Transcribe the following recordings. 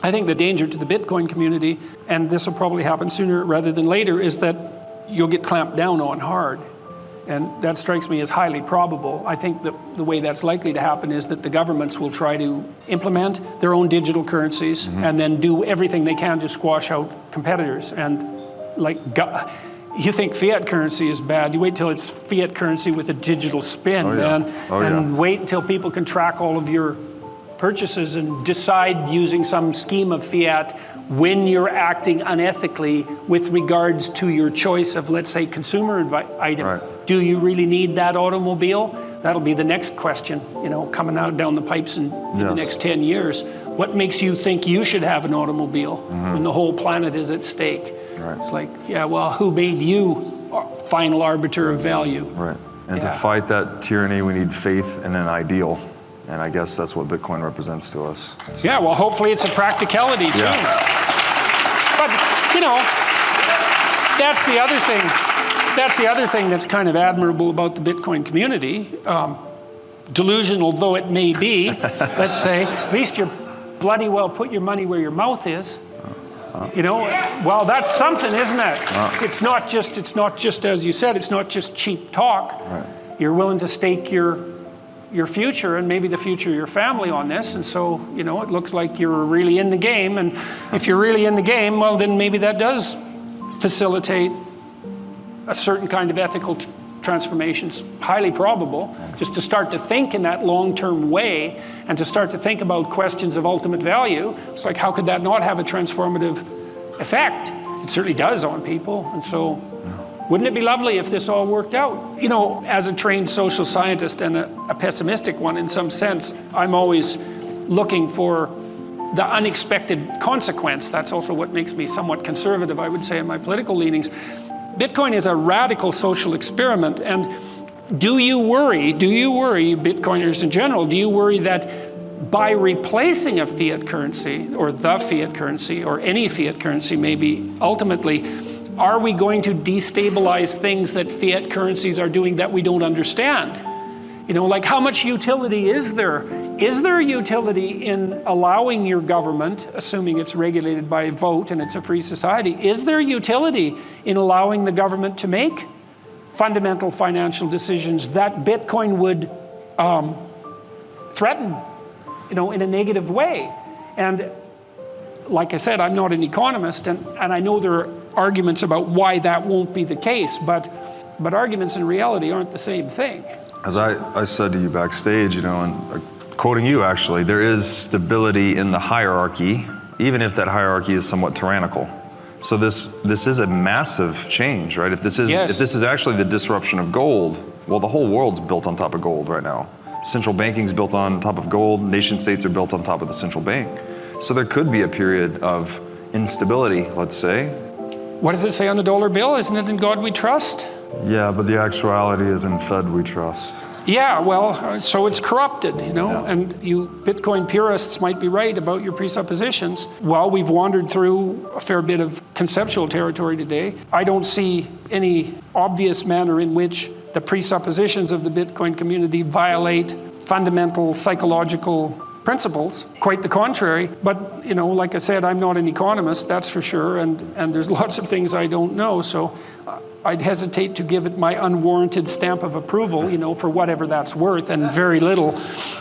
I think the danger to the Bitcoin community, and this will probably happen sooner rather than later, is that you'll get clamped down on hard. And that strikes me as highly probable. I think that the way that's likely to happen is that the governments will try to implement their own digital currencies and then do everything they can to squash out competitors. And like, you think fiat currency is bad, you wait till it's fiat currency with a digital spin, and wait until people can track all of your purchases and decide using some scheme of fiat when you're acting unethically with regards to your choice of, let's say, consumer item. Right. Do you really need that automobile? That'll be the next question, coming out down the pipes in the next 10 years. What makes you think you should have an automobile when the whole planet is at stake? Right. It's like, who made you final arbiter of value? Right. And to fight that tyranny, we need faith in an ideal. And I guess that's what Bitcoin represents to us. So. Yeah, well, hopefully it's a practicality too. Yeah. But, that's the other thing. That's the other thing that's kind of admirable about the Bitcoin community. Delusional though it may be, let's say, at least you're bloody well put your money where your mouth is. Well, that's something, isn't it? It's not just, as you said, it's not just cheap talk. Right. You're willing to stake your future and maybe the future of your family on this, and so it looks like you're really in the game. And if you're really in the game, well, then maybe that does facilitate a certain kind of ethical transformation. It's highly probable, just to start to think in that long-term way and to start to think about questions of ultimate value. It's like, how could that not have a transformative effect? It certainly does on people, and so. Wouldn't it be lovely if this all worked out? As a trained social scientist and a pessimistic one in some sense, I'm always looking for the unexpected consequence. That's also what makes me somewhat conservative, I would say, in my political leanings. Bitcoin is a radical social experiment, and do you worry, Bitcoiners in general, do you worry that by replacing a fiat currency, or the fiat currency, or any fiat currency maybe, ultimately, are we going to destabilize things that fiat currencies are doing that we don't understand? Like, how much utility is there? Is there utility in allowing your government, assuming it's regulated by vote and it's a free society, is there utility in allowing the government to make fundamental financial decisions that Bitcoin would threaten, in a negative way? And like I said, I'm not an economist, and I know there are arguments about why that won't be the case, but arguments in reality aren't the same thing. As I said to you backstage, and quoting you actually, there is stability in the hierarchy, even if that hierarchy is somewhat tyrannical. So this is a massive change, right? If this is actually the disruption of gold, well, the whole world's built on top of gold right now. Central banking's built on top of gold. Nation states are built on top of the central bank. So there could be a period of instability, let's say. What does it say on the dollar bill? Isn't it in God we trust? Yeah, but the actuality is in Fed we trust. Yeah, well, so it's corrupted, and you Bitcoin purists might be right about your presuppositions. Well, we've wandered through a fair bit of conceptual territory today. I don't see any obvious manner in which the presuppositions of the Bitcoin community violate fundamental psychological principles. Quite the contrary. But, like I said, I'm not an economist, that's for sure, and there's lots of things I don't know, so I'd hesitate to give it my unwarranted stamp of approval, for whatever that's worth, and very little.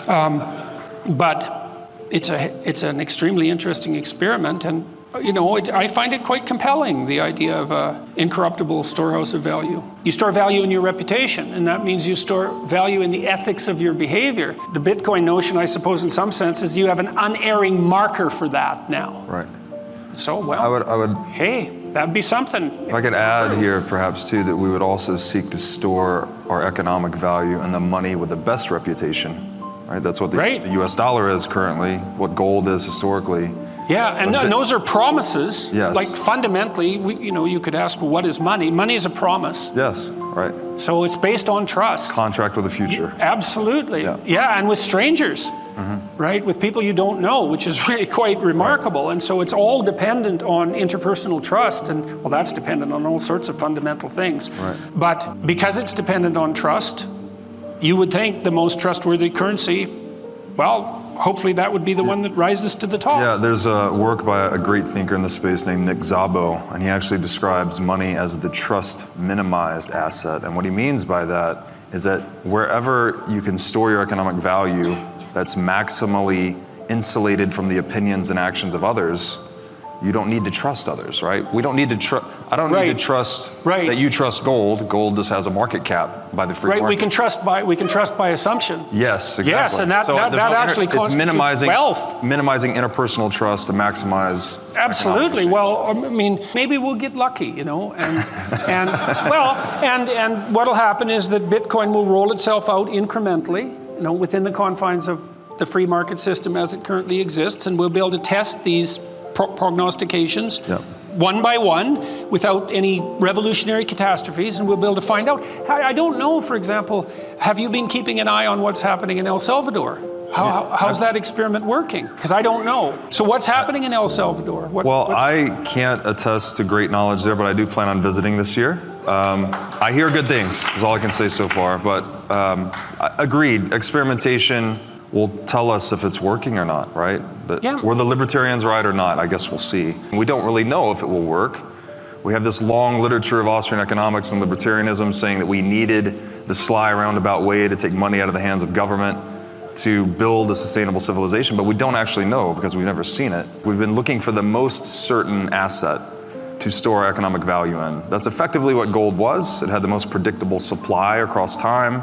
But it's an extremely interesting experiment, and I find it quite compelling, the idea of an incorruptible storehouse of value. You store value in your reputation, and that means you store value in the ethics of your behavior. The Bitcoin notion, I suppose, in some sense, is you have an unerring marker for that now. Right. So, well, I would. Hey, that'd be something. If I could add here, perhaps, too, that we would also seek to store our economic value in the money with the best reputation. Right? That's what the U.S. dollar is currently, what gold is historically. Yeah, and those are promises. Yes. Like fundamentally, you could ask, well, what is money? Money is a promise. Yes, right. So it's based on trust. Contract with the future. Absolutely. Yeah, and with strangers, right? With people you don't know, which is really quite remarkable. Right. And so it's all dependent on interpersonal trust. And, well, that's dependent on all sorts of fundamental things. Right. But because it's dependent on trust, you would think the most trustworthy currency, well, hopefully that would be the one that rises to the top. Yeah, there's a work by a great thinker in the space named Nick Szabo, and he actually describes money as the trust minimized asset. And what he means by that is that wherever you can store your economic value that's maximally insulated from the opinions and actions of others, you don't need to trust others, right? We don't need to trust. I don't need to trust that you trust gold. Gold just has a market cap by the free market. We can trust by assumption. Yes, exactly. Yes, and that actually constitutes wealth. Minimizing interpersonal trust to maximize. Absolutely. Well, I mean, maybe we'll get lucky, you know, and what'll happen is that Bitcoin will roll itself out incrementally, you know, within the confines of the free market system as it currently exists, and we'll be able to test these prognostications one by one without any revolutionary catastrophes, and we'll be able to find out. I don't know, for example, have you been keeping an eye on what's happening in El Salvador? How's that experiment working? Because I don't know. So what's happening in El Salvador? I can't attest to great knowledge there, but I do plan on visiting this year. I hear good things, is all I can say so far, but agreed, experimentation will tell us if it's working or not, right? Were the libertarians right or not? I guess we'll see. We don't really know if it will work. We have this long literature of Austrian economics and libertarianism saying that we needed the sly roundabout way to take money out of the hands of government to build a sustainable civilization, but we don't actually know because we've never seen it. We've been looking for the most certain asset to store economic value in. That's effectively what gold was. It had the most predictable supply across time.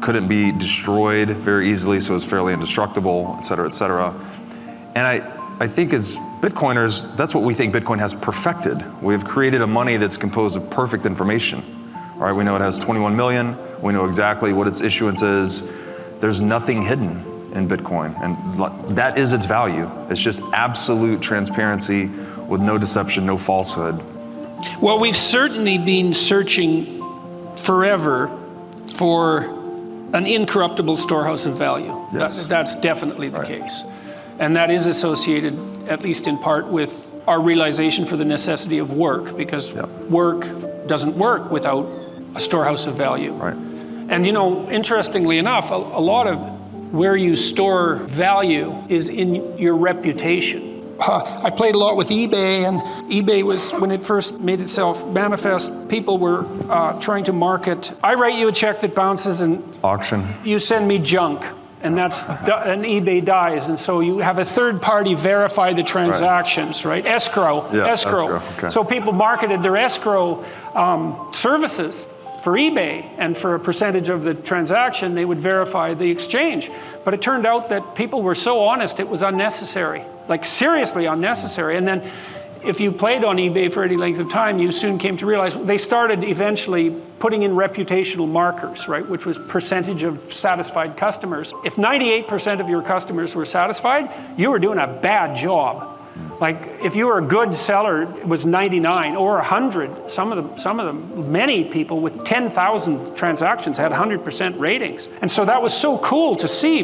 Couldn't be destroyed very easily, so it was fairly indestructible, et cetera, et cetera. And I think as Bitcoiners, that's what we think Bitcoin has perfected. We've created a money that's composed of perfect information. All right, we know it has 21 million. We know exactly what its issuance is. There's nothing hidden in Bitcoin, and that is its value. It's just absolute transparency with no deception, no falsehood. Well, we've certainly been searching forever for an incorruptible storehouse of value. Yes. That's definitely the case. And that is associated, at least in part, with our realization for the necessity of work, because work doesn't work without a storehouse of value. Right. And you know, interestingly enough, a lot of where you store value is in your reputation. I played a lot with eBay, and eBay was, when it first made itself manifest, people were trying to market. I write you a check that bounces and auction. You send me junk, and and eBay dies, and so you have a third party verify the transactions, right? Escrow. Yeah, escrow. Okay. So people marketed their escrow services for eBay, and for a percentage of the transaction, they would verify the exchange. But it turned out that people were so honest, it was unnecessary, like seriously unnecessary. And then if you played on eBay for any length of time, you soon came to realize they started eventually putting in reputational markers, right, which was percentage of satisfied customers. If 98% of your customers were satisfied, you were doing a bad job. Like if you were a good seller, it was 99 or 100. Some of them, many people with 10,000 transactions had 100% ratings. And so that was so cool to see.